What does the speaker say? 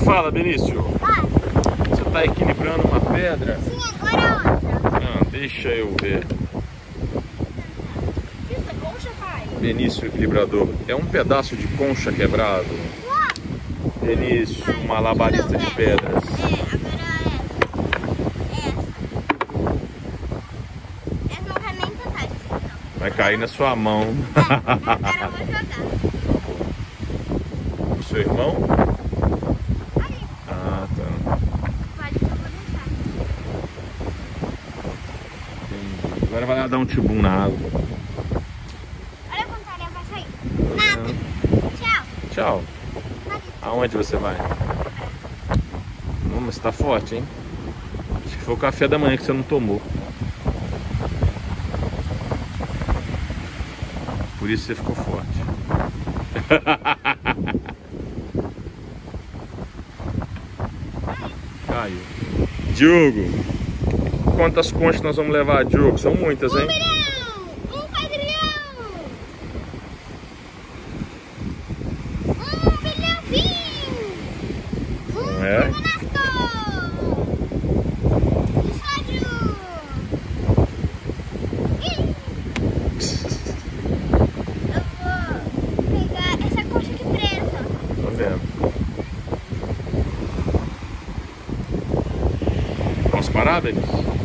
Fala, Benício. Vai. Você tá equilibrando uma pedra? Sim, agora outra. Ah, deixa eu ver. Isso é concha, pai? Benício, equilibrador. É um pedaço de concha quebrado. Benício, um malabarista de pedras. Essa não quer nem tentar, então. Vai cair na sua mão. Agora eu vou jogar. O seu irmão? Ali. Ah, tá. Pode que eu vou deixar. Entendi. Agora vai lá dar um tibum na água. Olha quanto areia vai sair. Nada. Tchau. Tchau. Nada. Aonde você vai? Mas tá forte, hein? Acho que foi o café da manhã que você não tomou. Por isso você ficou forte. Caiu. Diogo, quantas conchas nós vamos levar, Diogo? São muitas, hein? 1 milhão! Um padrão! 1 milhãozinho! Não é? Posso parar, Benício?